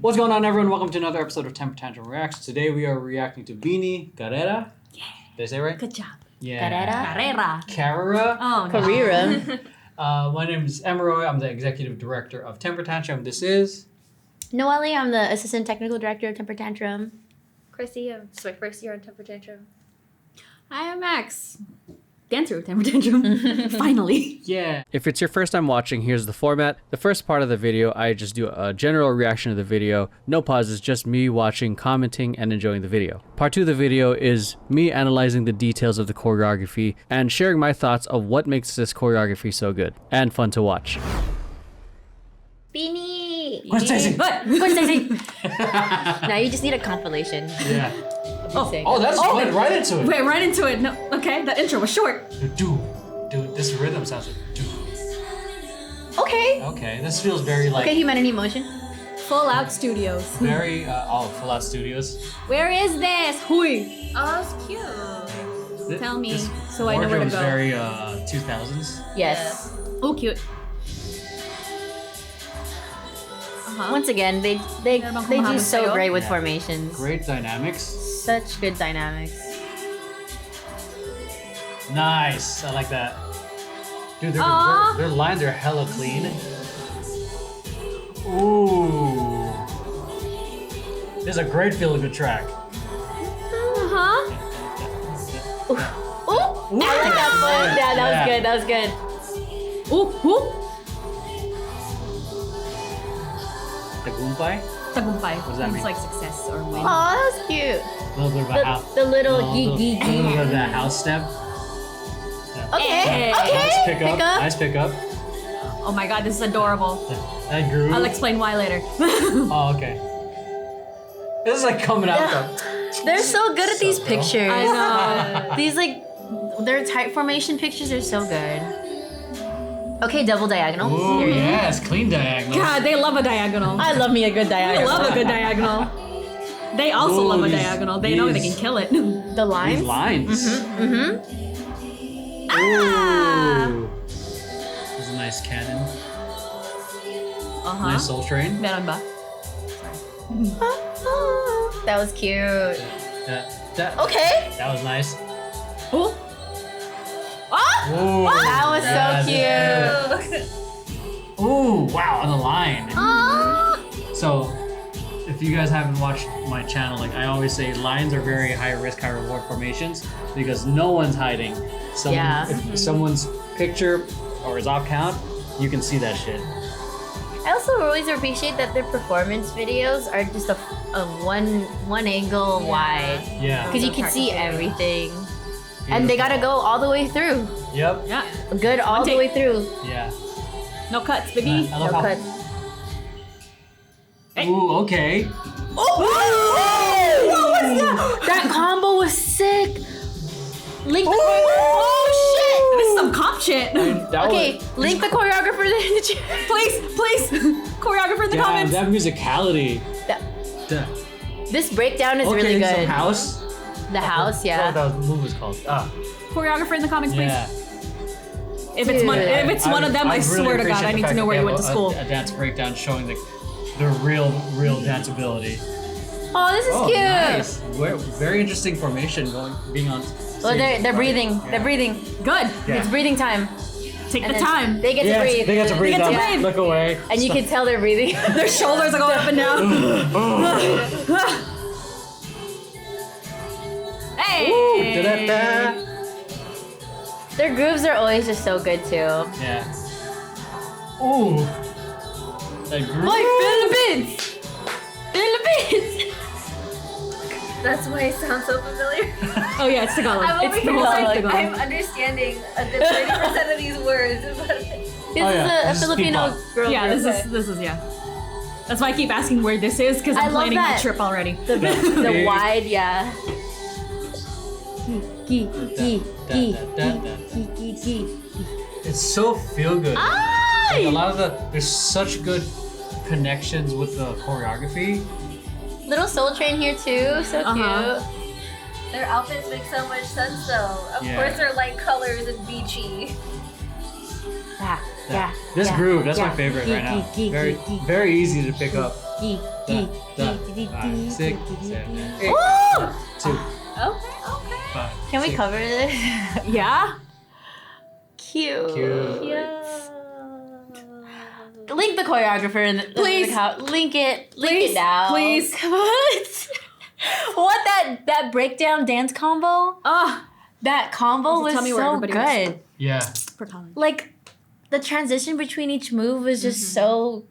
What's going on, everyone? Welcome to another episode of Temper Tantrum Reacts. Today we are reacting to BINI, Karera. Yeah. Did I say it right? Good job. Yeah. Karera. Oh, no. Karera. My name is Emeroy. I'm the executive director of Temper Tantrum. This is Noelle, I'm the assistant technical director of Temper Tantrum. Chrissy, it's my first year on Temper Tantrum. I am Max. Dancer with Temper Tantrum. Finally. Yeah. If it's your first time watching, here's the format. The first part of the video, I just do a general reaction to the video. No pauses, just me watching, commenting, and enjoying the video. Part 2 of the video is me analyzing the details of the choreography and sharing my thoughts of what makes this choreography so good and fun to watch. BINI! What's Stacy? What? Now you just need a compilation. Yeah. Oh, that's went right into it. Wait, right into it. No, okay, the intro was short. Dude, this rhythm sounds like do. Okay. Okay, this feels very like Okay, humanity motion. Full Out Studios. very Full Out Studios. Where is this? Hui. Oh, it's cute. Tell me, This so I know where to wardrobe's go. very 2000s. Yes. Oh, cute. Once again, they do so great with formations. Great dynamics. Such good dynamics. Nice. I like that. Dude, their lines are hella clean. Ooh. This is a great feel-good track. Uh-huh. Ooh! I like that foot. Yeah, that was good. That was good. Ooh, ooh. Tagumpay? Tagumpay. What does that mean? It's like success or win. Oh, that was cute. A little bit of a house. The little a little bit of that house step. Yeah. Okay. Hey. Okay. Nice pick up. Nice pick up. Oh my god, this is adorable. That groove. I'll explain why later. Oh, okay. This is like coming out They're so good at these bro? pictures. I know. These their tight formation pictures are so good. Okay, double diagonal. Ooh, Period. yes, clean diagonal. God, they love a diagonal. I love me a good They diagonal. love a good diagonal. They also Ooh, love a these- diagonal. They know they can these- kill it. The lines. These lines. Ah! Ooh. This is a nice cannon. Uh-huh. Nice soul train. Meron ba? That was cute. That Okay. That was nice. Oh! Ah! Ooh, That was so cute. Ooh, wow, on the line. Ah. So, if you guys haven't watched my channel, like I always say, lines are very high risk, high reward formations because no one's hiding. If someone's picture or is off count, you can see that shit. I also always appreciate that their performance videos are just a one angle wide. Yeah. Because you can see everything. And they gotta go all the way through. Yep. Yeah. Good all the take. way through. Yeah. No cuts, baby. I love No how. cuts. Ooh, okay. Oh! What was that? That combo was sick. Link the Oh shit! This is some cop shit. Okay, link the choreographer in the chat. Please, choreographer in the comments. That musicality. This breakdown is really Some good. house. The house, What yeah. that movie was called? Choreographer in the comments, please. Yeah. If it's one of them, I really swear to God, appreciate I the need fact to know that where they you have went to school. A dance breakdown showing the real danceability. Oh, this is cute. Nice. Very interesting formation being on. Well, they're breathing. Yeah. They're breathing. Good. Yeah. It's breathing time. Take And the then time. They get to breathe. They get to breathe. get to now. breathe. Look away. And you can tell they're breathing. Their shoulders are going up and down. Hey! Da-da-da. Their grooves are always just so good too. Yeah. Ooh. That groove. Like Philippines! Philippines! That's why it sounds so familiar. Oh yeah, it's Tagalog. I'm over It's the here whole like, Tagalog. I'm understanding a good 30% of these words. This yeah. is This a is Filipino P-pop. girl Yeah, group. this is yeah. That's why I keep asking where this is because I I'm love planning my that. trip already. The wide, yeah. It's so feel good. Like a lot of there's such good connections with the choreography. Little Soul Train here too, so Uh-huh. cute. Their outfits make so much sense though. Of Yeah. course they're light colors and beachy. Yeah, yeah. This yeah, groove, that's yeah. my favorite right now. Very easy to pick up. Geek, geek, geek, 5, 6, 7, 8, Woo! 2, Okay. 5. Can we 6. cover this? Yeah. Cute. Cute. Link the choreographer in the Please. link it. Link Please. it down. Please. Come on. What that breakdown dance combo? Oh, That combo Also was tell me where so everybody was. good. Yeah. for Colin. Like the transition between each move was just so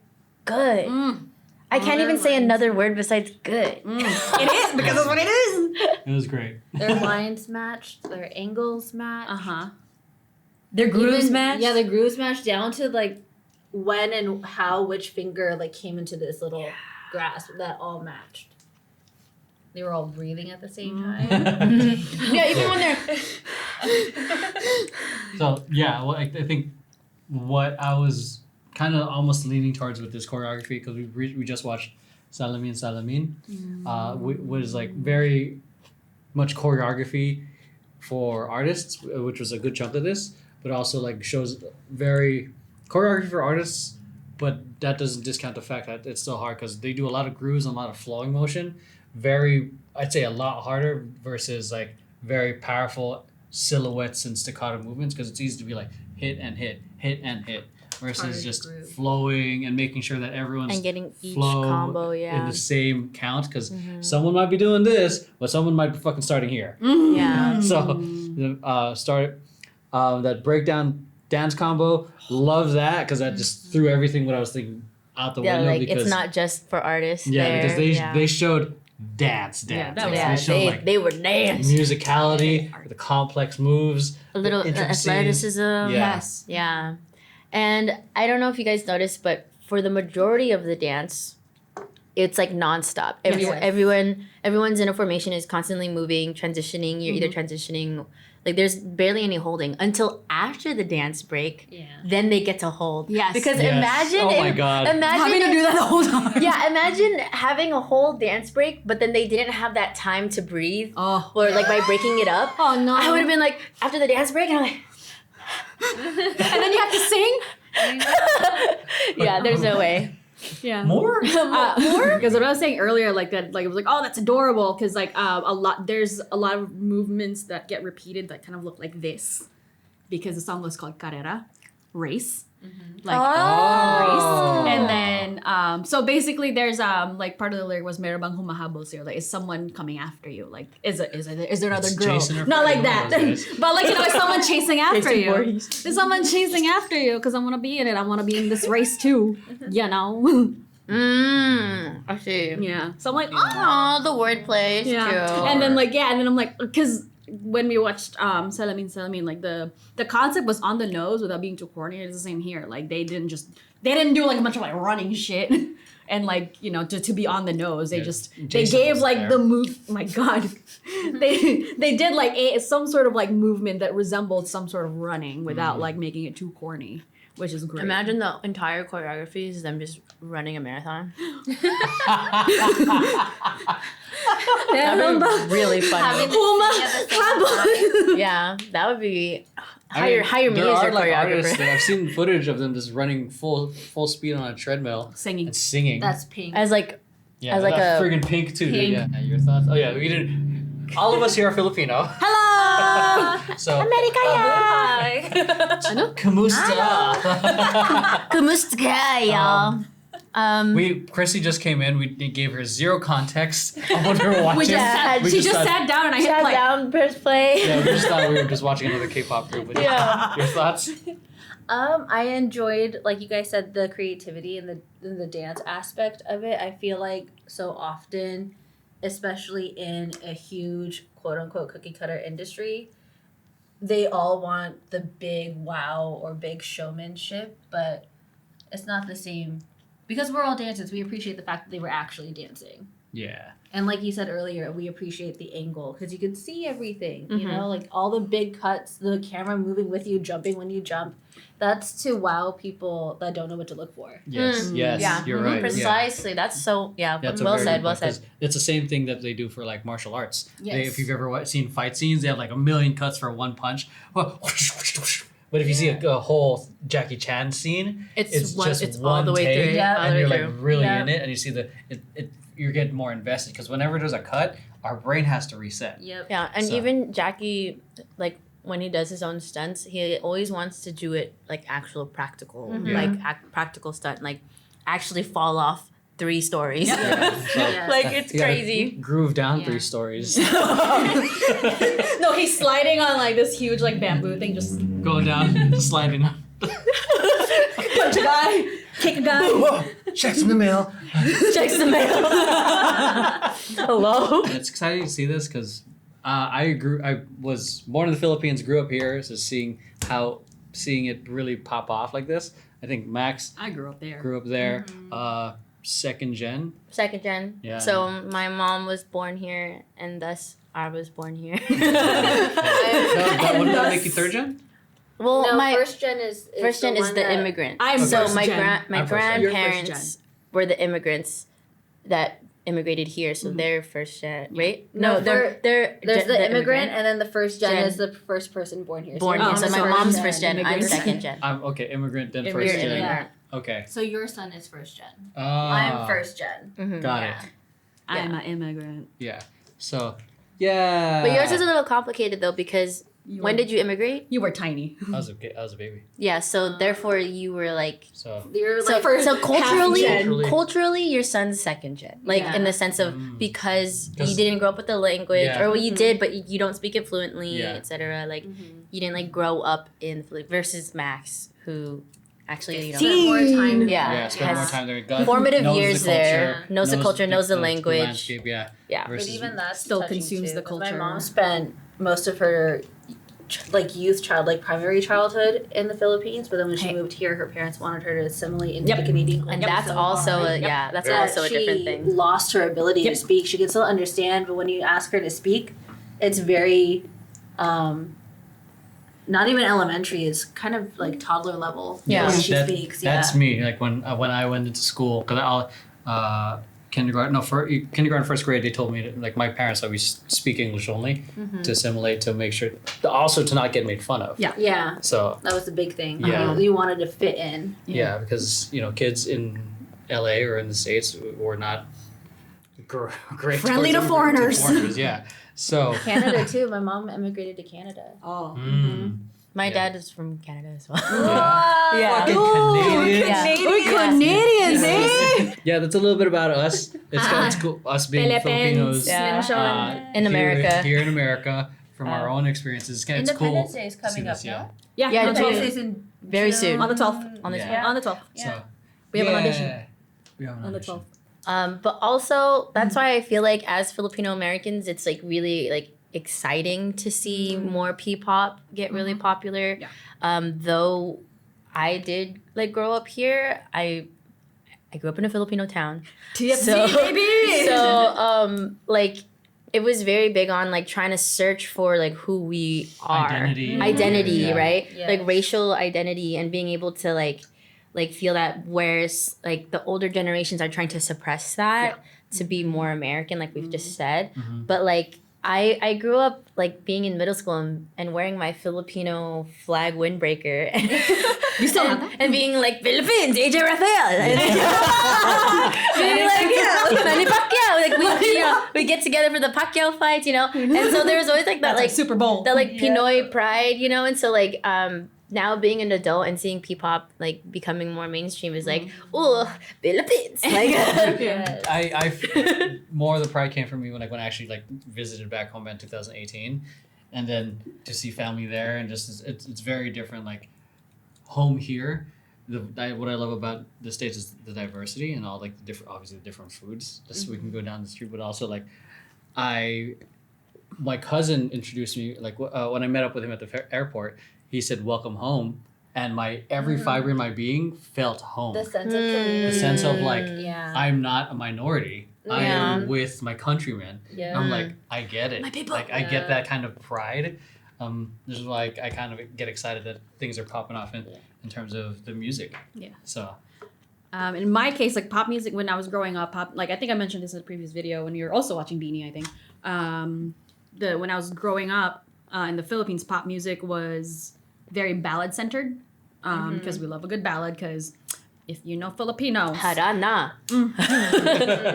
good. I All can't their even say lines. another word besides good. It is because that's what it is. It was great. Their lines matched, their angles matched. Uh-huh. Their grooves Even- matched. Yeah, the grooves matched down to like when and how which finger like came into this little grasp. That all matched. They were all breathing at the same time. Yeah, even when they're So yeah, well, I think what I was kind of almost leaning towards with this choreography, because we just watched Salamin, was like very much choreography for artists, which was a good chunk of this, but also like shows very choreography for artists, but that doesn't discount the fact that it's still hard because they do a lot of grooves and a lot of flowing motion. I'd say a lot harder versus like very powerful silhouettes and staccato movements, because it's easy to be like hit and hit, hit and hit, versus Harder to just groove. flowing and making sure that everyone's and getting each flow combo, in yeah. the same count, because someone might be doing this, but someone might be fucking starting here. Yeah. So that breakdown dance combo, love that, because that just threw everything what I was thinking out the Yeah, window. like because it's not just for artists. yeah, there. because yeah. they showed dance. that was- Like, Yeah, they showed like they were dance. musicality, the complex moves, A little the intricacies. athleticism. Yeah. Yes. Yeah. And I don't know if you guys noticed, but for the majority of the dance, it's like nonstop. Everyone's in a formation is constantly moving, transitioning. You're either transitioning, like there's barely any holding until after the dance break. Yeah. Then they get to hold. Yes. Because Yes. imagine Oh my God. imagine Having to do that the whole time. Yeah, imagine having a whole dance break, but then they didn't have that time to breathe. Oh. Or like by breaking it up. Oh no. I would have been like, after the dance break, and I'm like, And then you have to sing. yeah, there's no way. Yeah. More? Because what I was saying earlier, like that, like it was like, oh, that's adorable. Because like there's a lot of movements that get repeated that kind of look like this, because the song was called Karera, race, like Oh. race. And then so basically there's like part of the lyric was "Meron bang humahabol sa'yo," like is someone coming after you, like is there another It's girl? Jason or Not like Freddy, one that, of those guys. but like is someone chasing after Jason you? Voorhees. There's someone chasing after you because I want to be in it. I want to be in this race too. You know. I see. Yeah. So I'm like, oh. Oh, the wordplay is Yeah. true. And then like, yeah, and then I'm like, because when we watched Salamin, like the concept was on the nose without being too corny. It's the same here. Like they didn't do like a bunch of like running shit. And like, you know, to be on the nose, they Yeah. just they Jason gave was like there. the move. My God, they did like some sort of like movement that resembled some sort of running without like making it too corny, which is great. Imagine the entire choreography is them just running a marathon. That would be really funny. Having the singing at the same time. Yeah, that would be I mean, hire me there as are your like artists choreographer. that I've seen footage of them just running full speed on a treadmill singing. and singing. That's pink. As like yeah, as like that's a- friggin' pink too. Pink. Yeah, your thoughts? Oh yeah, we didn't. All of us here are Filipino. Hello. So America. Hi. kamusta? Kumusta kayo? Chrissy just came in. We gave her zero context of what we were watching. She just thought- sat down and I hit Sat play. down, press play. Yeah, we just thought we were just watching another K-pop group. But Yeah. Your thoughts? I enjoyed, like you guys said, the creativity and the dance aspect of it. I feel like so often, especially in a huge quote unquote cookie cutter industry, they all want the big wow or big showmanship, but it's not the same. Because we're all dancers, we appreciate the fact that they were actually dancing. Yeah. And like you said earlier, we appreciate the angle because you could see everything, you know, like all the big cuts, the camera moving with you, jumping when you jump. That's to wow people that don't know what to look for. Yes. Yes. Yeah, You're right. Yeah. precisely. That's so That's a well very said. good Well point, said. 'cause it's the same thing that they do for like martial arts. Yes. If you've ever seen fight scenes, they have like a million cuts for one punch. But if you see a whole Jackie Chan scene, it's just all the way take, through. Yeah. and you're like through. really in it, and you see you get more invested because whenever there's a cut, our brain has to reset. Yep. Yeah, and So- even Jackie, like when he does his own stunts, he always wants to do it like actual practical, practical stunt, like actually fall off 3 stories. Yeah. So, Like it's you gotta crazy. Groove down Yeah. 3 stories, No, he's sliding on like this huge like bamboo thing, just going down, sliding. punch a guy, kick a guy. Whoa! Checks in the mail. Checks the mail. Hello. And it's exciting to see this because I was born in the Philippines, grew up here, so seeing it really pop off like this. I think Max I grew up there. grew up there, second gen. Second gen. Yeah. So my mom was born here, and thus I was born here. Wouldn't that make you third gen? Well, No, my first gen is first gen the is one the that- immigrant. I'm so first my gen. my I'm first gen. You're first grandparents were the immigrants that immigrated here, so they're first gen, right? No, they're There's gen- the immigrant, and then the first gen Gen. is the first person born here. born Oh, here. So I'm my sorry. mom's Gen. first gen. I'm Immigrant. second gen. I'm okay. Immigrant, then Immigrant, first gen. Yeah. Okay. So your son is first gen. Ah, I'm first gen. Mhm. Got Yeah. it. I'm an immigrant. Yeah. So, yeah. But yours is a little complicated though because when did you immigrate? You were tiny. I was a baby. Yeah, so therefore you were like So. You're so, like so culturally, gen. culturally, your son's second gen. Like Yeah. in the sense of Mm. because 'Cause- you didn't grow up with the language, Yeah. or well, you did, but you don't speak it fluently, Yeah. etc. Like Mhm. you didn't like grow up in versus Max, who actually Teen. Spend more time. Yeah. Yeah, spend more has time there. God formative knows years the culture, there, knows the culture, knows the language. landscape, yeah. Yeah. But Versus, even that's Still touching consumes too, the 'cause My culture. mom spent most of her primary childhood in the Philippines, but then when she Hey. moved here, her parents wanted her to assimilate into Yep. the Canadian culture. And that's so also hard that's that also a different she thing. lost her ability Yep. to speak. She can still understand, but when you ask her to speak, it's very not even elementary. It's kind of like toddler level Yeah. when she That- speaks. That's me. Like when I went into school, because kindergarten, first grade, they told me to, like my parents always speak English only to assimilate, to make sure, also to not get made fun of. Yeah. Yeah, So that was the big thing. Yeah. You wanted to fit in. yeah, because kids in LA or in the States were not great. Friendly towards to foreigners. Yeah. So. Canada too. My mom immigrated to Canada. Oh. My Yeah. dad is from Canada as well. Yeah. Fucking Ooh, Canadians. We're Canadians, eh? Yeah, that's a little bit about us. It's cool, us being Philippines. Filipinos Yeah. In here- America. Here in America, from our own experiences. It's cool. Independence Day is to see coming up this, now. Yeah. Yeah, on the June. 12th. in Very soon. On the 12th. On the Yeah. On the 12th. So, We have an yeah. audition. We have an On the audition. 12th. But also that's why I feel like as Filipino Americans, it's like really like exciting to see more P-pop get really popular. Yeah. Though I did like grow up here, I grew up in a Filipino town. TFC, So- baby! So like it was very big on like trying to search for like who we are. Identity. Yeah. Right? Yes. Like racial identity and being able to like feel that, whereas like the older generations are trying to suppress that to be more American, like we've just said. Mhm. But like I grew up like being in middle school and wearing my Filipino flag windbreaker. You still have that? And being like, Philippines, AJ Rafael. And being like, Manny Pacquiao. Like we get together for the Pacquiao fights, And so there was always like that That's like Super Bowl. that like Pinoy pride, And so like now being an adult and seeing P-pop like becoming more mainstream is like, ooh, Philippines. Like Yes. More of the pride came from me when I actually like visited back home in 2018, and then to see family there, and just it's very different. Like home here, what I love about the States is the diversity and all like the different, obviously the different foods. Just we can go down the street, but also like my cousin introduced me like when I met up with him at the airport. He said, "Welcome home," and my every fiber in my being felt home. The sense of community. The sense of like Yeah. I'm not a minority. I am with my countrymen. Yeah. I'm like, I get it. My people. Like I get that kind of pride. This is why I kind of get excited that things are popping off in terms of the music. Yeah. So In my case, like pop music, when I was growing up, like I think I mentioned this in a previous video when you're also watching BINI, I think. When I was growing up in the Philippines, pop music was very ballad centered, because we love a good ballad. Because if you know Filipinos, Harana.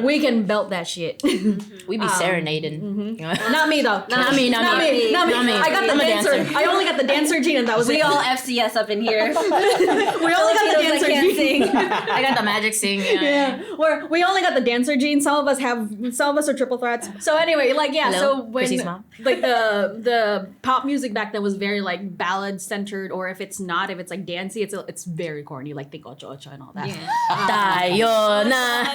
we can belt that shit. We be serenading. Not me though. Not me. I got the I'm a dancer. dancer. I only got the dancer gene, and that was We it. all FCS up in here. We only got the Filipinos dancer that can't gene. sing. I got the magic sing. Yeah, we only got the dancer gene. Some of us are triple threats. So anyway, like yeah, Hello? so when Chrissy's mom. like the pop music back then was very like ballad centered, or if it's like dancey, it's very corny, like Tico Chocho and all that. Tayo na.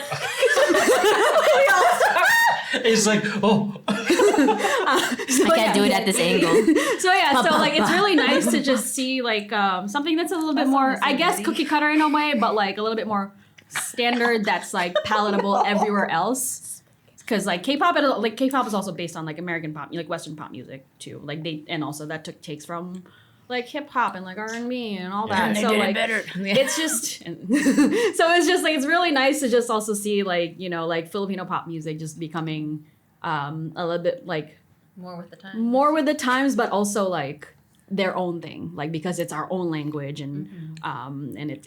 It's like, oh. I can't do it at this angle. So yeah, so like it's really nice to just see like something that's a little bit more, I guess, cookie cutter in a way, but like a little bit more standard that's like palatable everywhere else. Because like K-pop is also based on like American pop, like Western pop music too. Like and also that takes from like hip hop and like R&B and all that. They so did it like better. it's just so it's just like it's really nice to just also see like like Filipino pop music just becoming a little bit like More with the times, but also like their own thing, like because it's our own language and and it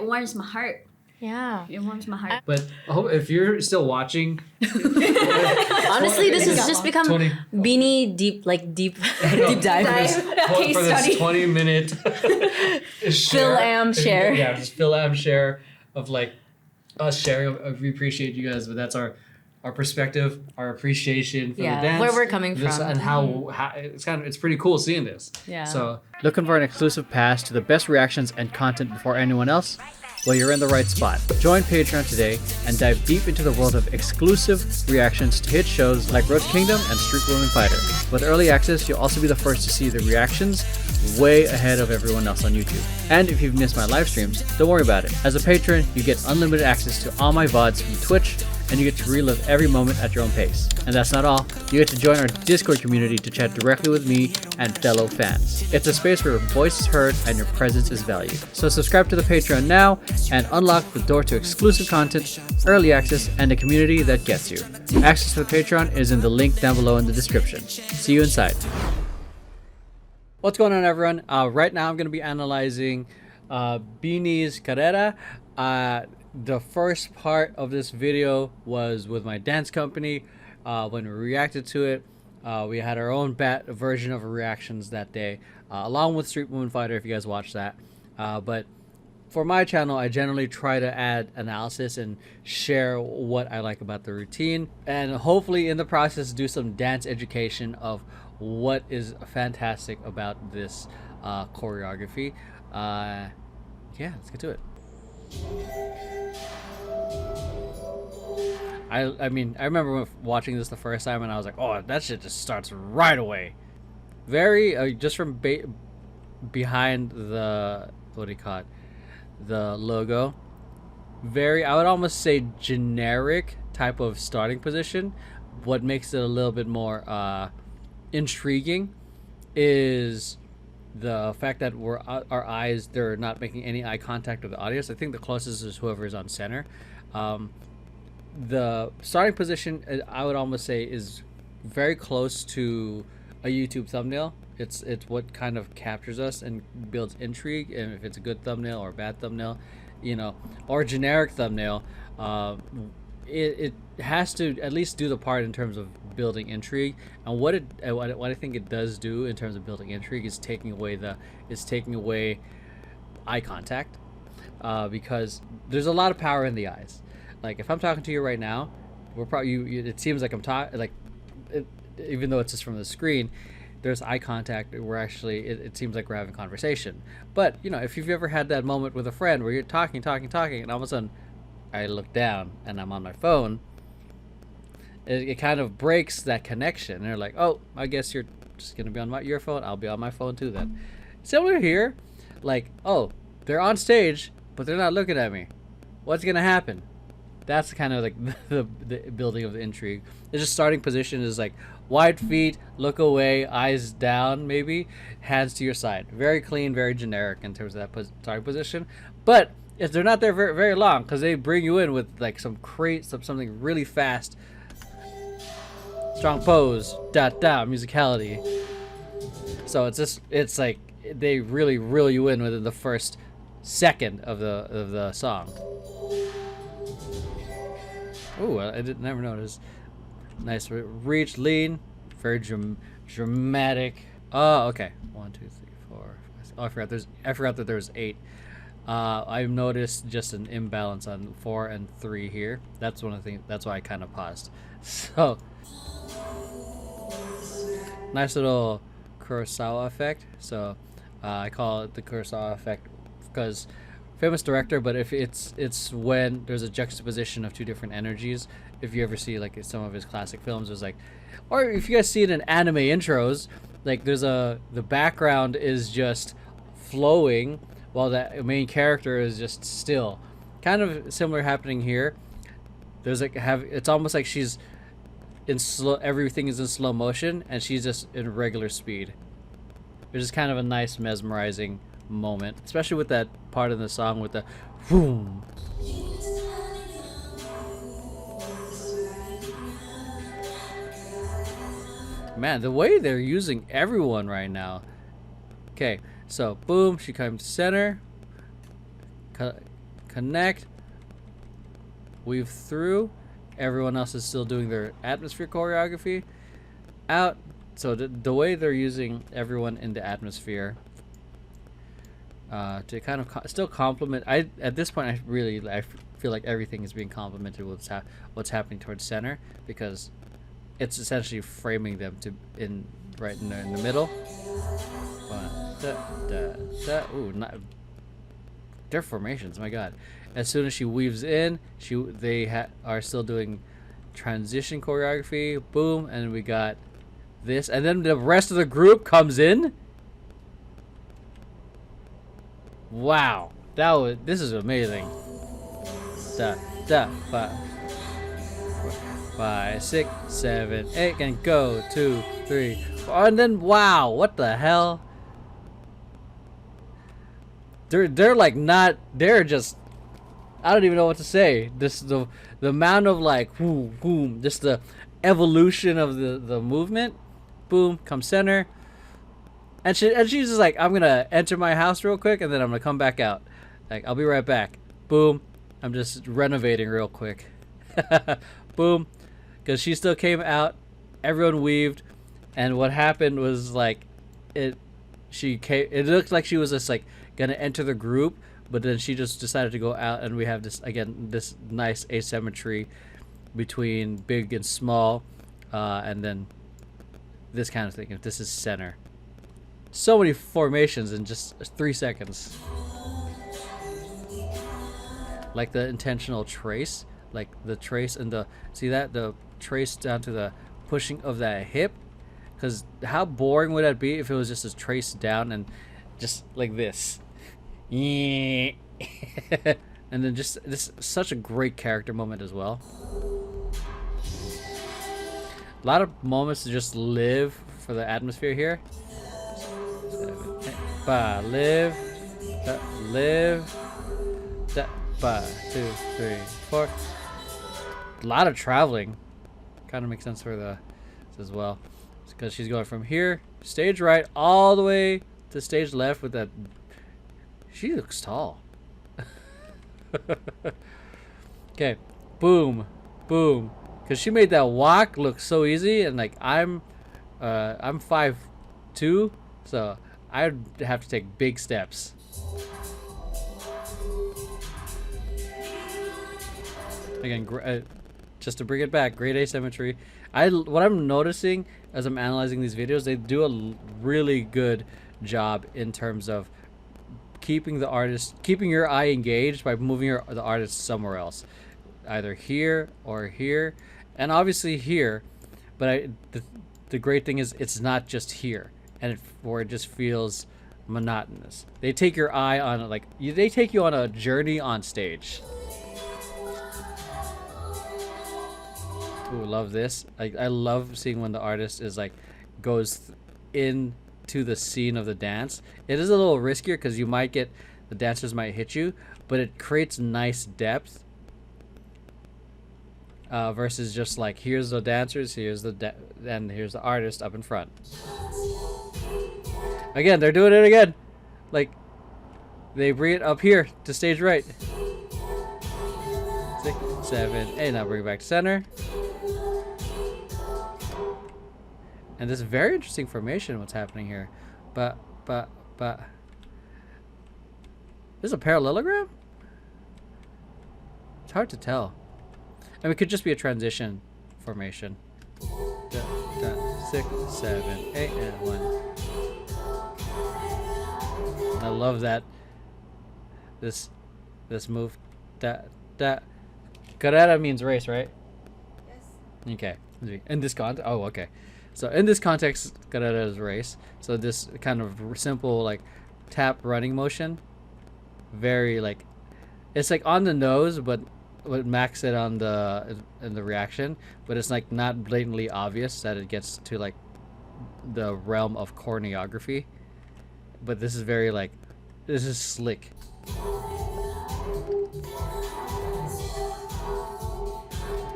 warms my heart. Yeah. It warms my heart. But I hope if you're still watching, honestly, this has just become 20 BINI deep dive. for this 20-minute Phil Am share. Yeah, just Phil Am share of like us sharing. We appreciate you guys, but that's our perspective, our appreciation for the dance, where we're coming from, and how it's pretty cool seeing this. Yeah. So looking for an exclusive pass to the best reactions and content before anyone else? Well, you're in the right spot. Join Patreon today and dive deep into the world of exclusive reactions to hit shows like Road Kingdom and Street Women Fighter. With early access, you'll also be the first to see the reactions way ahead of everyone else on YouTube. And if you've missed my live streams, don't worry about it. As a patron, you get unlimited access to all my VODs from Twitch, and you get to relive every moment at your own pace. And that's not all. You get to join our Discord community to chat directly with me and fellow fans. It's a space where your voice is heard and your presence is valued. So subscribe to the Patreon now and unlock the door to exclusive content, early access, and a community that gets you. Access to the Patreon is in the link down below in the description. See you inside. What's going on, everyone? Right now I'm going to be analyzing BINI's Karera. The first part of this video was with my dance company. When we reacted to it, we had our own version of reactions that day, along with Street Women Fighter, if you guys watched that. But for my channel, I generally try to add analysis and share what I like about the routine, and hopefully in the process do some dance education of what is fantastic about this choreography. Yeah, let's get to it. I mean, I remember watching this the first time and I was like, oh, that shit just starts right away. Very, just from behind the, what do you call it, the logo, very, I would almost say generic type of starting position. What makes it a little bit more intriguing is the fact that our eyes, they're not making any eye contact with the audience. I think the closest is whoever is on center. The starting position, I would almost say, is very close to a YouTube thumbnail. It's what kind of captures us and builds intrigue, and if it's a good thumbnail or a bad thumbnail, or a generic thumbnail, it has to at least do the part in terms of building intrigue. And what I think it does do in terms of building intrigue is taking away eye contact, because there's a lot of power in the eyes. Like if I'm talking to you right now, it seems like I'm talking, like even though it's just from the screen, there's eye contact. We're actually, it seems like we're having a conversation. But if you've ever had that moment with a friend where you're talking, and all of a sudden I look down and I'm on my phone, it kind of breaks that connection. And they're like, oh, I guess you're just gonna be on your phone, I'll be on my phone too then. Similar here, like, oh, they're on stage but they're not looking at me, what's gonna happen? That's kind of like the building of the intrigue. It's just starting position is like wide feet, look away, eyes down, maybe hands to your side. Very clean, very generic in terms of that starting position. But if they're not there very, very long, because they bring you in with like something really fast, strong pose, musicality. So it's like they really reel you in within the first second of the song. Ooh, I didn't never notice. Nice reach, lean, very dramatic. Oh, okay. 1, 2, 3, 4. 5, 6. Oh, I forgot that there was 8. I've noticed just an imbalance on 4 and 3 here. That's one of the things. That's why I kind of paused. So nice little Kurosawa effect. So I call it the Kurosawa effect because famous director. But if it's when there's a juxtaposition of two different energies. If you ever see like some of his classic films, there's like, or if you guys see it in anime intros, like the background is just flowing while the main character is just still. Kind of similar happening here. There's like it's almost like she's in slow. Everything is in slow motion, and she's just in regular speed. Which is kind of a nice mesmerizing moment, especially with that part of the song with the boom. Man, the way they're using everyone right now. Okay, so boom, she comes center, connect, weave through. Everyone else is still doing their atmosphere choreography. Out. So the way they're using everyone in the atmosphere to kind of still complement. At this point I feel like everything is being complemented with what's happening towards center, because it's essentially framing them right in the middle. Ooh, their formations, my god. As soon as she weaves in, they are still doing transition choreography. Boom, and we got this, and then the rest of the group comes in. Wow, this is amazing. 5, 6, 7, 8, and go 2, 3, 4, and then wow, what the hell? They're like not. They're just. I don't even know what to say. This the amount of like boom, boom, just the evolution of the movement. Boom, come center, and she's just like, I'm gonna enter my house real quick, and then I'm gonna come back out. Like, I'll be right back. Boom, I'm just renovating real quick. Boom. Because she still came out, everyone weaved, and what happened was like, it looked like she was just like gonna enter the group, but then she just decided to go out, and we have this nice asymmetry between big and small, and then this kind of thing. If this is center, so many formations in just 3 seconds, like the intentional trace, like the trace and the trace down to the pushing of that hip, because how boring would that be if it was just a trace down and just like this. And then just this, such a great character moment as well. A lot of moments to just live for the atmosphere here. 7, 8, 5, live, 5, 2, 3, 4. A lot of traveling. Kind of makes sense for this as well, because she's going from here, stage right, all the way to stage left with that. She looks tall. Okay, boom, boom, because she made that walk look so easy, and like I'm 5'2", so I'd have to take big steps. Again, just to bring it back, great asymmetry. What I'm noticing as I'm analyzing these videos, they do a really good job in terms of keeping your eye engaged by moving the artist somewhere else, either here or here, and obviously here. But the great thing is it's not just here, and where it just feels monotonous. They take your eye on they take you on a journey on stage. Ooh, love this. I love seeing when the artist is like goes into the scene of the dance. It is a little riskier because the dancers might hit you, but it creates nice depth. Versus just like, here's the dancers, and here's the artist up in front. Again, they're doing it again. Like, they bring it up here to stage right. 6, 7, 8. Now bring it back to center. And this very interesting formation, what's happening here. But. This is a parallelogram? It's hard to tell. And it could just be a transition formation. 6, 7, 8, and 1. I love that. This move. Karera means race, right? Yes. Okay. In this context, oh, okay. So in this context, Karera is race. So this kind of simple like tap running motion, very like, it's like on the nose, but max it on in the reaction, but it's like not blatantly obvious that it gets to like the realm of choreography. But this is very like, this is slick.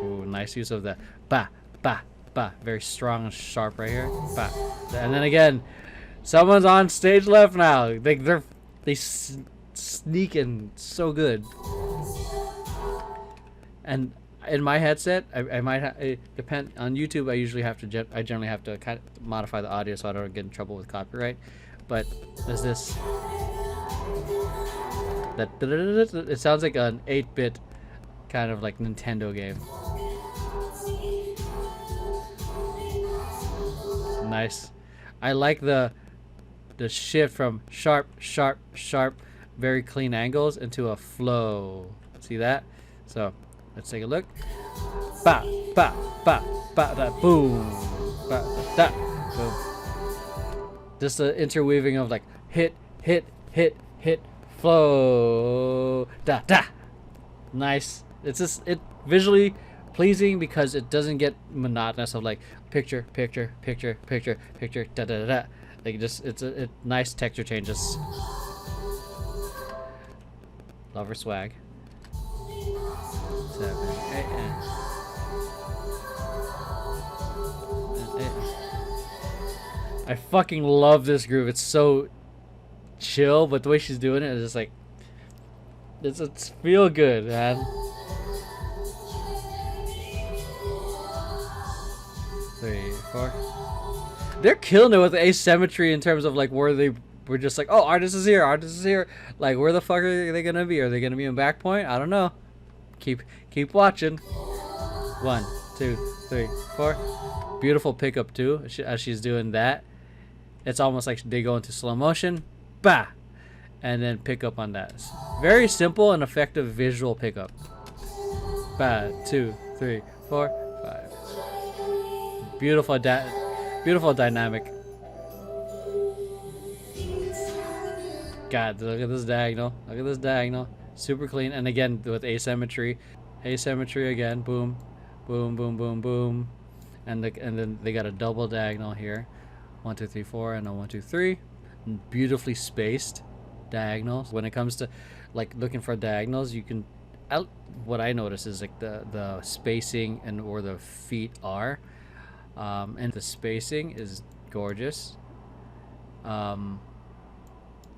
Ooh, nice use of the ba. Very strong and sharp right here. Ba. And then again, someone's on stage left now. They sneak in so good. And in my headset, I might depend on YouTube. I usually have to I generally have to kind of modify the audio so I don't get in trouble with copyright. But there's this that it sounds like an 8-bit kind of like Nintendo game. Nice. I like the shift from sharp, very clean angles into a flow. See that? So let's take a look. Ba ba ba ba da boom. Ba da boom. Just the interweaving of like hit, flow, da. Nice. It's just visually pleasing because it doesn't get monotonous of like picture, da. Like it's nice texture changes. Love her swag. 7, 8, and 8. I fucking love this groove. It's so chill, but the way she's doing it is just like it's feel good, man. Three, 4. They're killing it with asymmetry in terms of like where they were just like, oh, artist is here. Like, where the fuck are they gonna be? Are they gonna be in back point? I don't know. Keep watching. 1, 2, 3, 4. Beautiful pickup too, as she's doing that. It's almost like they go into slow motion, bah, and then pick up on that. Very simple and effective visual pickup. Bah, 2, 3, 4, 5. Beautiful dynamic. God, look at this diagonal. Super clean, and again with asymmetry. Asymmetry again. Boom, boom, boom, boom, boom, and then they got a double diagonal here. 1, 2, 3, 4, and a 1, 2, 3. Beautifully spaced diagonals. When it comes to like looking for diagonals, you can. What I notice is like the spacing and where the feet are, and the spacing is gorgeous.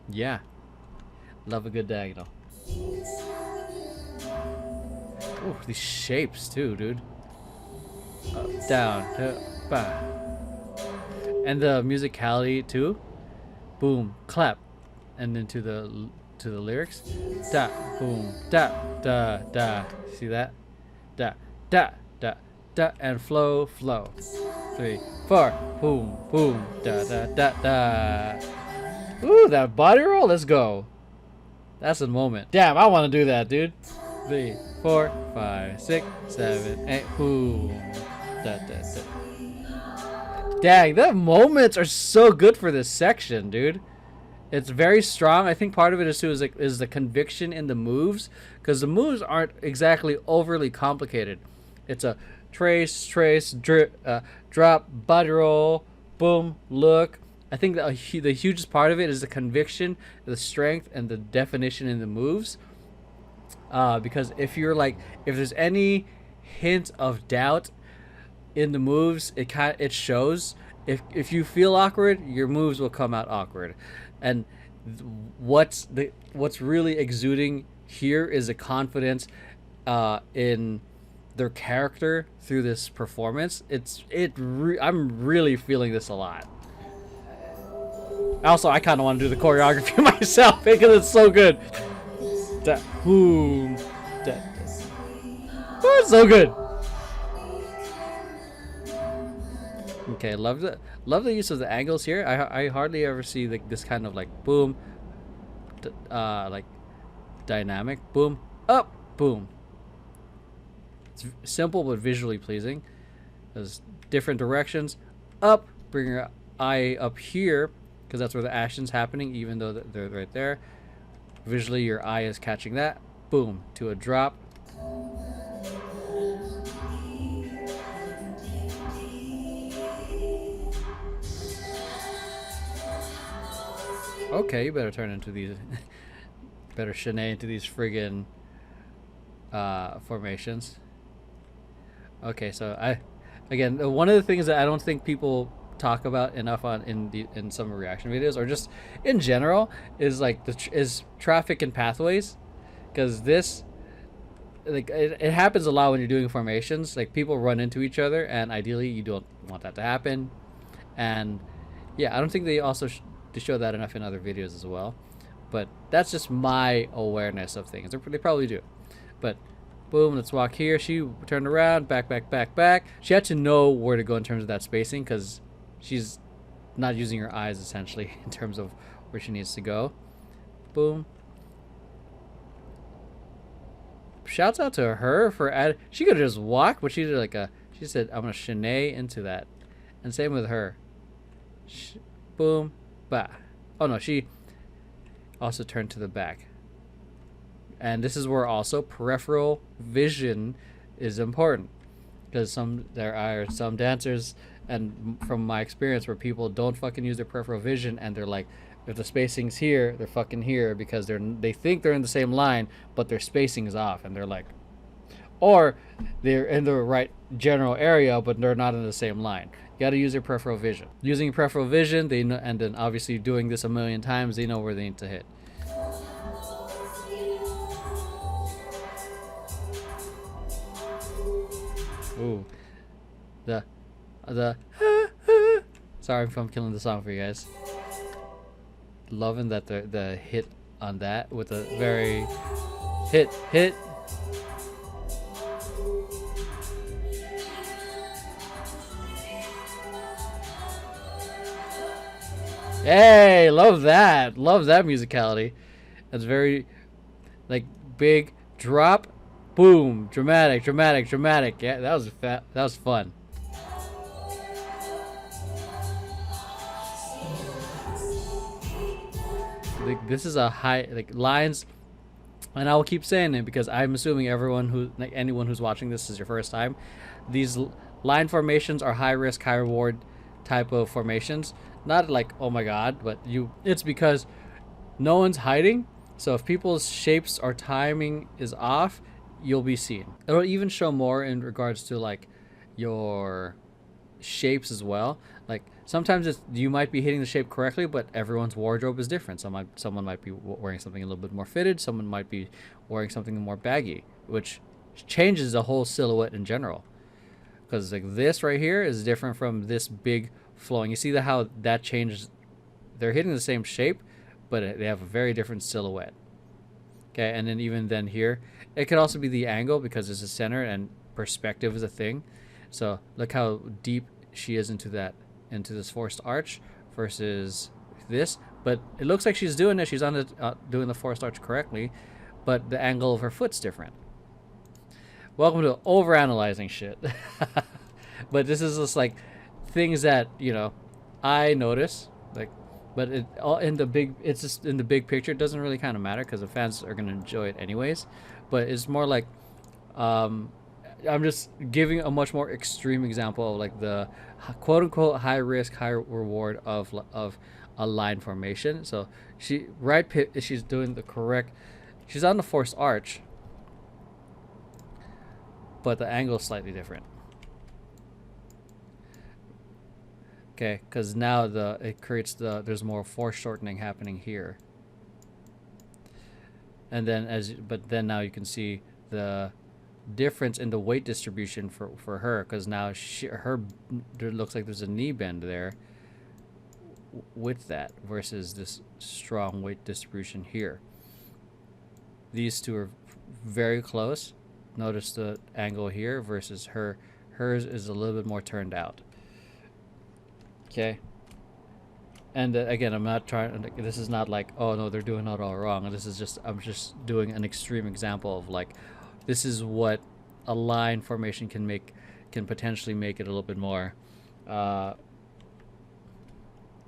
Yeah, love a good diagonal. Ooh, these shapes too, dude. Up, down, bah. And the musicality too. Boom, clap, and then to the lyrics. Da, boom, da, da, da. See that? Da, da, da, da, and flow. 3, 4, boom, boom, da, da, da, da. Ooh, that body roll. Let's go. That's a moment. Damn, I want to do that, dude. 3, 4, 5, 6, 7, 8. Boom. Da, da, da. Dang, the moments are so good for this section, dude. It's very strong. I think part of it is too is the conviction in the moves, because the moves aren't exactly overly complicated. It's a trace, drop, body roll, boom, look. I think the hugest part of it is the conviction, the strength, and the definition in the moves. Because if there's any hint of doubt in the moves, it shows, if you feel awkward, your moves will come out awkward. And what's really exuding here is a confidence in their character through this performance. I'm really feeling this a lot. Also, I kind of want to do the choreography myself because it's so good. Oh, it's so good. Okay, love the use of the angles here. I hardly ever see this kind of like boom, like dynamic boom, up, boom. It's simple but visually pleasing. There's different directions. Up, bring your eye up here because that's where the action's happening, even though they're right there. Visually, your eye is catching that. Boom, to a drop. Okay, you better turn into these, better shenay into these friggin' formations. Okay, so again, one of the things that I don't think people talk about enough in some reaction videos or just in general is like is traffic and pathways, because this like it happens a lot when you're doing formations. Like people run into each other, and ideally you don't want that to happen. And yeah, I don't think they also to show that enough in other videos as well. But that's just my awareness of things. They probably do, but. Boom, let's walk here. She turned around, back, back, back, back. She had to know where to go in terms of that spacing because she's not using her eyes essentially in terms of where she needs to go. Boom. Shouts out to her for she could have just walked, but she did she said, I'm gonna shenay into that. And same with her. Boom, bah. Oh no, she also turned to the back. And this is where also peripheral vision is important, because there are some dancers, and from my experience, where people don't fucking use their peripheral vision, and they're like, if the spacing's here, they're fucking here because they think they're in the same line, but their spacing is off, and they're like, or they're in the right general area, but they're not in the same line. You got to use your peripheral vision. Using your peripheral vision, they know, and then obviously doing this a million times, they know where they need to hit. Ooh, the sorry if I'm killing the song for you guys. Loving that the hit on that with a very hit. Hey, love that musicality. That's very like big drop. Boom! Dramatic. Yeah, that was fun. This is a high lines, and I will keep saying it because I'm assuming anyone who's watching this is your first time. These line formations are high risk, high reward type of formations. Not like oh my god, but it's because no one's hiding. So if people's shapes or timing is off, you'll be seen. It'll even show more in regards to like your shapes as well. Like sometimes you might be hitting the shape correctly, but everyone's wardrobe is different. Someone might be wearing something a little bit more fitted. Someone might be wearing something more baggy, which changes the whole silhouette in general. Because like this right here is different from this big flowing. You see how that changes? They're hitting the same shape, but they have a very different silhouette. Okay, and then even then here, it could also be the angle because it's a center and perspective is a thing. So look how deep she is into this forced arch versus this. But it looks like she's doing it. She's on doing the forced arch correctly, but the angle of her foot's different. Welcome to overanalyzing shit. But this is just like things that I notice like. But it's just in the big picture. It doesn't really kind of matter because the fans are gonna enjoy it anyways. But it's more like, I'm just giving a much more extreme example of like the quote unquote high risk, high reward of a line formation. So she's doing the correct. She's on the forced arch, but the angle is slightly different. Okay, because now it creates there's more foreshortening happening here. And then but then now you can see the difference in the weight distribution for her, because now there looks like there's a knee bend there with that versus this strong weight distribution here. These two are very close. Notice the angle here versus hers is a little bit more turned out. Okay. And again, I'm not trying. This is not like, oh no, they're doing it all wrong. This is just, I'm just doing an extreme example of like, this is what a line formation can potentially make it a little bit more. The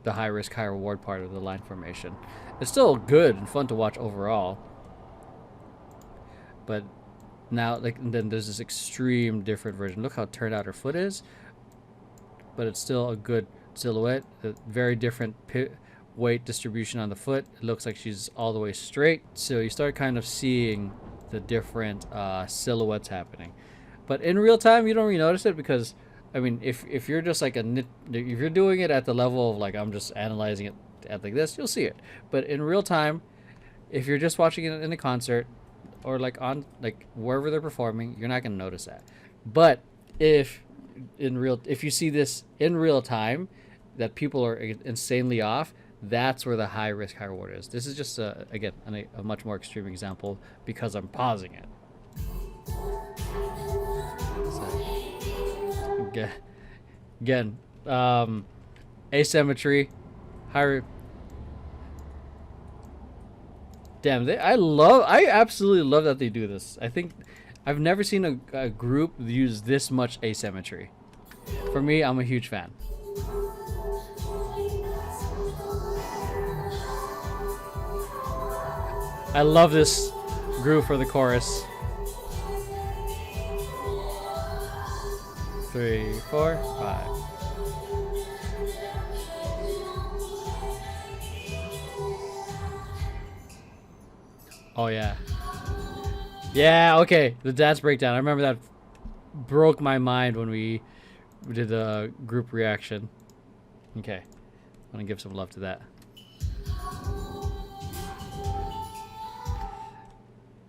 high risk, high reward part of the line formation. It's still good and fun to watch overall. But now, like, then there's this extreme different version. Look how turned out her foot is. But it's still a good silhouette. A very different weight distribution on the foot. It looks like she's all the way straight. So you start kind of seeing the different silhouettes happening. But in real time, you don't really notice it because, I mean, if you're just like if you're doing it at the level of like, I'm just analyzing it at like this, you'll see it. But in real time, if you're just watching it in a concert or like on like wherever they're performing, you're not gonna notice that. But if you see this in real time, that people are insanely off, that's where the high risk, high reward is. This is just again a much more extreme example because I'm pausing it. So, again, asymmetry, high. Damn, I absolutely love that they do this. I think I've never seen a group use this much asymmetry. For me, I'm a huge fan. I love this groove for the chorus. 3, 4, 5. Oh yeah. Yeah, okay. The dance breakdown. I remember that broke my mind when we did the group reaction. Okay. I'm gonna give some love to that.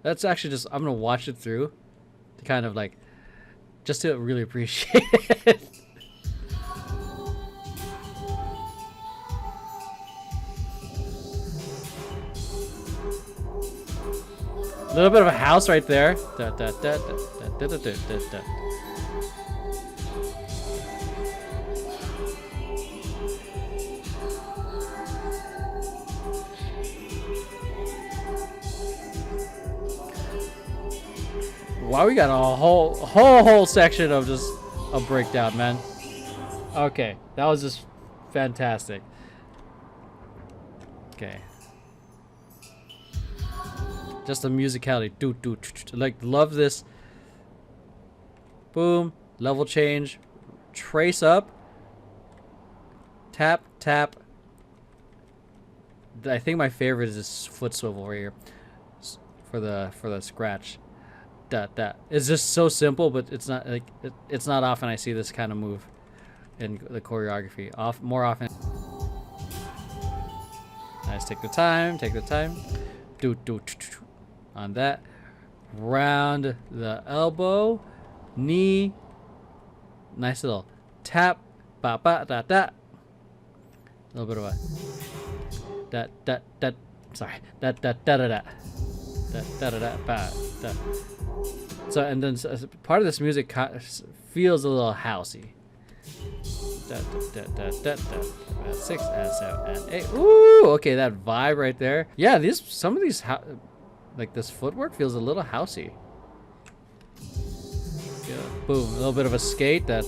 That's actually just, I'm gonna watch it through to kind of like, just to really appreciate it. A little bit of a house right there. Da, da, da, da, da, da, da, da, da. Wow, we got a whole section of just a breakdown, man. Okay, that was just fantastic. Okay. Just the musicality. Like, love this. Boom. Level change. Trace up. Tap, tap. I think my favorite is this foot swivel right here. For the scratch. That. It's just so simple, but it's not like it's not often I see this kind of move in the choreography. More often. Nice. Take the time. On that, round the elbow, knee, nice little tap, ba ba da da. A little bit of a sorry, da da da da da da da da ba da. So and then part of this music feels a little housey. Da da da da da. 6 and 7 and 8. Ooh, okay, that vibe right there. Yeah, some of these. Like this footwork feels a little housey. Yeah, boom, a little bit of a skate. Yeah,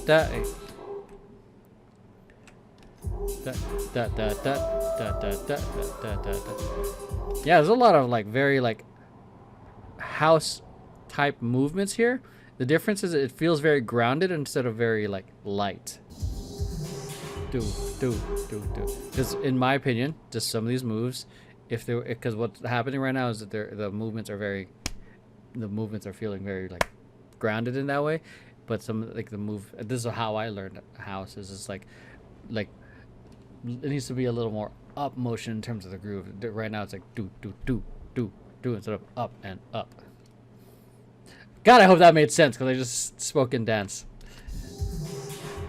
there's a lot of like very like house type movements here. The difference is it feels very grounded instead of very like light. Because in my opinion, just some of these moves, because what's happening right now is that the movements are feeling very like grounded in that way, but some like this is how I learned house is just like like it needs to be a little more up motion in terms of the groove. Right now it's like do do do do do instead of up and up. God, I hope that made sense because I just spoke in dance.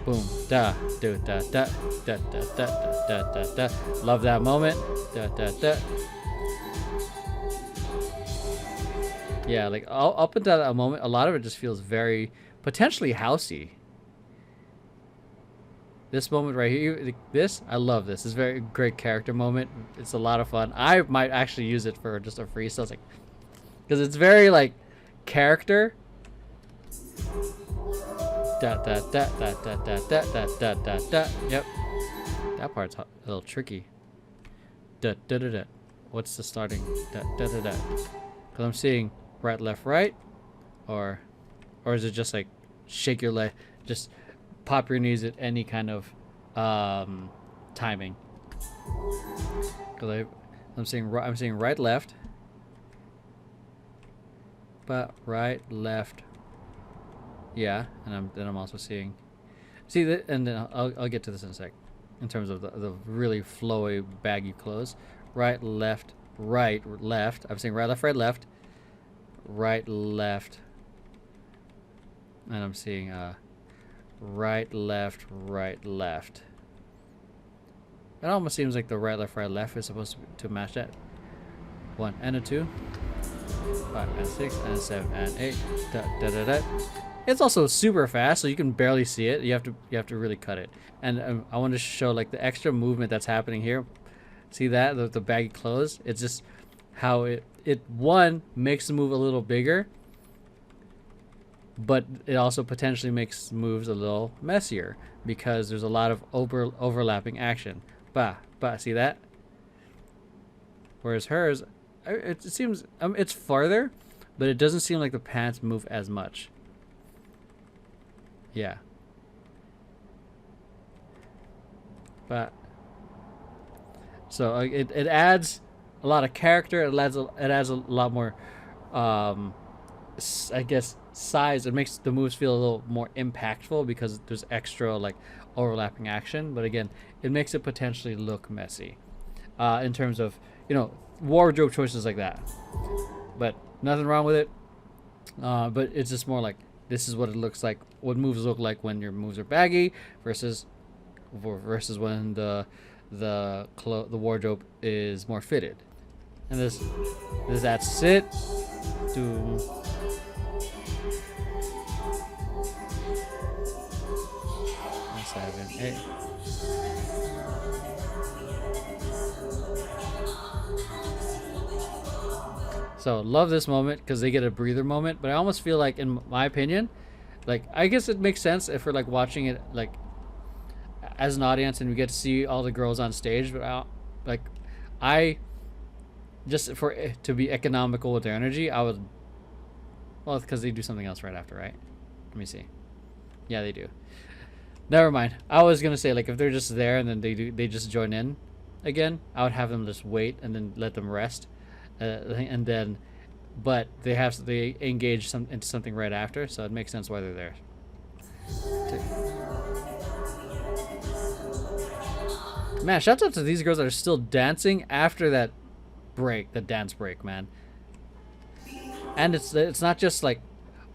Boom, da, do, da, da, da, da, da, da, da, da. Love that moment. Da, da, da. Yeah, like up until that moment, a lot of it just feels very potentially housey. This moment right here, this, I love this. It's a very great character moment. It's a lot of fun. I might actually use it for just a freestyle, like, because it's very like character. Da da da da da da da da da da da. Yep, that part's a little tricky. Da da da da. What's the starting? Da da da da. Because I'm seeing right, left, right, or is it just like shake your leg, just pop your knees at any kind of timing? Because I'm seeing right, left, but right, left. Yeah, and I'm also seeing, see that, and then I'll get to this in a sec, in terms of the really flowy baggy clothes. Right, left, right, left. I'm seeing right, left, right, left, and I'm seeing right, left, right, left. It almost seems like the right, left is supposed to match that. 1 and a 2, 5 and 6 and 7 and 8. Da da da da. It's also super fast, so you can barely see it. You have to really cut it. And I want to show like the extra movement that's happening here. See that the baggy clothes? It's just how it one makes the move a little bigger, but it also potentially makes moves a little messier because there's a lot of overlapping action. See that? Whereas hers, it seems it's farther, but it doesn't seem like the pants move as much. Yeah. But so it adds a lot of character. It adds a lot more, I guess, size. It makes the moves feel a little more impactful because there's extra like overlapping action. But again, it makes it potentially look messy, in terms of, you know, wardrobe choices like that. But nothing wrong with it. But it's just more like, this is what it looks like, what moves look like when your moves are baggy versus when the wardrobe is more fitted. And this adds sit to 7, 8. So love this moment because they get a breather moment, but I almost feel like, in my opinion, like, I guess it makes sense if we're like watching it like as an audience and we get to see all the girls on stage, but I just for it to be economical with their energy, I would, well, because they do something else right after, right? Let me see. Yeah, they do. Never mind. I was gonna say, like, if they're just there and then they just join in again, I would have them just wait and then let them rest. And then, but they engage into something right after, so it makes sense why they're there. Man, shout out to these girls that are still dancing after that break, the dance break, man. And it's not just like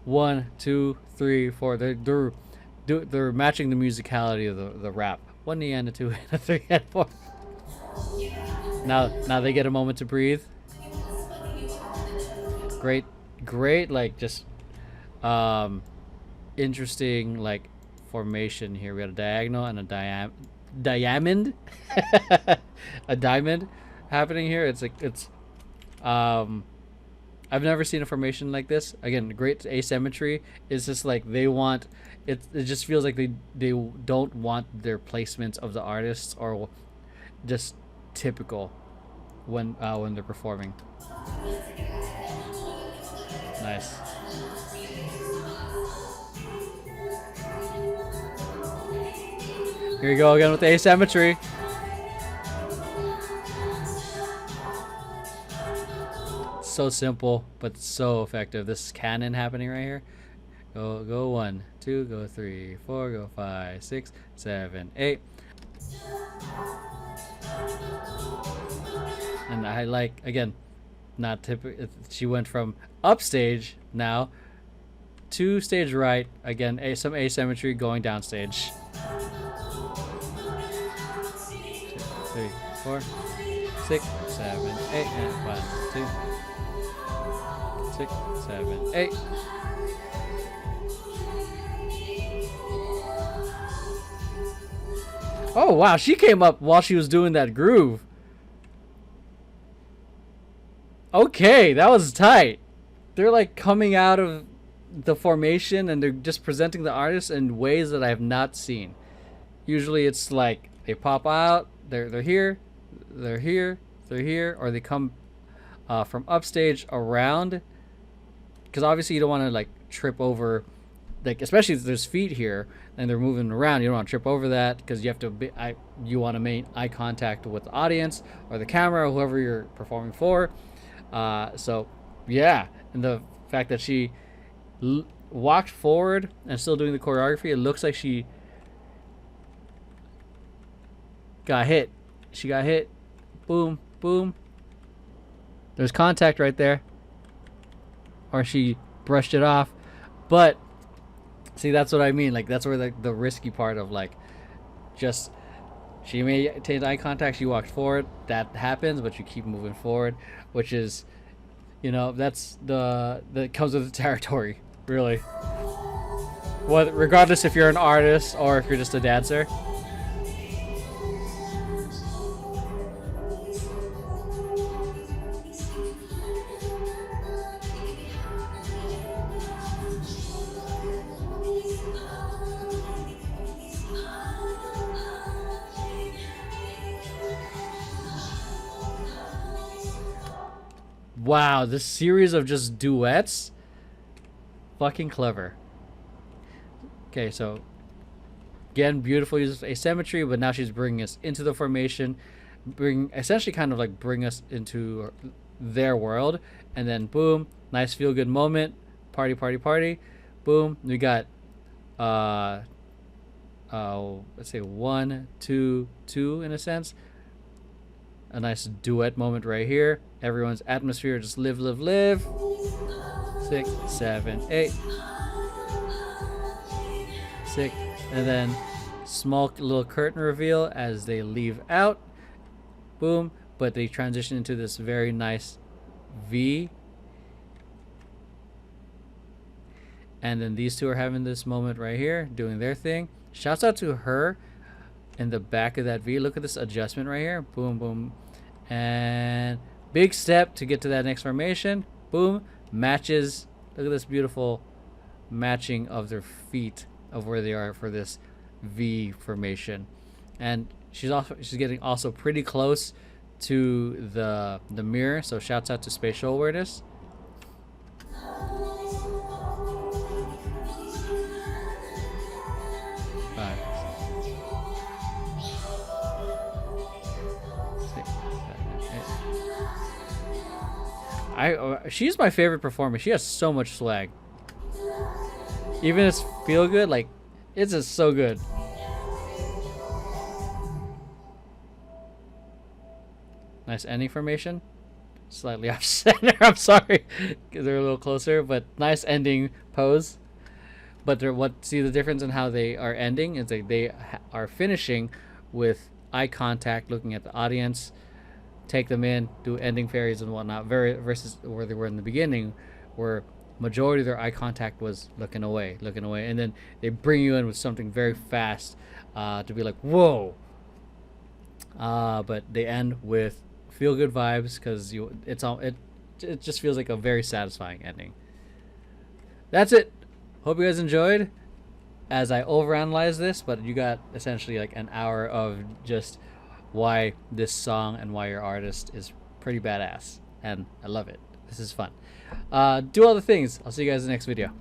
1, 2, 3, 4. They're matching the musicality of the rap. 1 knee and a 2 and a 3 and 4. Now they get a moment to breathe. Great, like, just interesting, like, formation here. We got a diagonal and a diamond. A diamond happening here. It's like, I've never seen a formation like this. Again, great asymmetry. It's just like they want it. It just feels like they don't want their placements of the artists or just typical when they're performing. Nice. Here we go again with the asymmetry. So simple, but so effective. This canon happening right here. Go 1, 2, go 3, 4, go 5, 6, 7, 8. And I like, again, not typical. She went from upstage now to stage right. Again, some asymmetry going downstage. 2, 3, 4, 6, 7, 8, and 1, 2, 6, 7, 8. Oh wow, she came up while she was doing that groove. Okay, that was tight. They're like coming out of the formation and they're just presenting the artist in ways that I have not seen. Usually it's like they pop out, they're here, they're here, they're here, or they come from upstage around. Because obviously you don't want to like trip over, like especially if there's feet here and they're moving around, you don't want to trip over that because you have to you want to maintain eye contact with the audience or the camera or whoever you're performing for. So yeah, and the fact that she walked forward and still doing the choreography, it looks like she got hit. She got hit. Boom, boom. There's contact right there. Or she brushed it off. But see, that's what I mean. Like that's where the risky part of like just she maintained eye contact, she walked forward. That happens, but you keep moving forward, which is, you know, that's that comes with the territory, really. Regardless if you're an artist or if you're just a dancer. Wow, this series of just duets, fucking clever. Okay, so again, beautiful use of asymmetry, but now she's bringing us into the formation, essentially kind of like bring us into their world, and then boom, nice feel good moment, party, party, party, boom. We got let's say 1, 2, 2 in a sense. A nice duet moment right here. Everyone's atmosphere, just live, live, live. 6, 7, 8. 6, and then small little curtain reveal as they leave out. Boom, but they transition into this very nice V. And then these two are having this moment right here, doing their thing. Shouts out to her in the back of that V. Look at this adjustment right here. Boom, boom. And big step to get to that next formation. Boom. Matches. Look at this beautiful matching of their feet of where they are for this V formation. And she's getting also pretty close to the mirror. So shouts out to spatial awareness. She's my favorite performer. She has so much swag. Even it's feel good, like it's just so good. Nice ending formation. Slightly off center. I'm sorry, they're a little closer, but nice ending pose. But see the difference in how they are ending is they are finishing with eye contact, looking at the audience. Take them in, do ending fairies and whatnot, versus where they were in the beginning, where majority of their eye contact was looking away, and then they bring you in with something very fast to be like, whoa. But they end with feel good vibes because it just feels like a very satisfying ending. That's it. Hope you guys enjoyed as I overanalyze this, but you got essentially like an hour of just why this song and why your artist is pretty badass, and I love it. This is fun. Do all the things. I'll see you guys in the next video.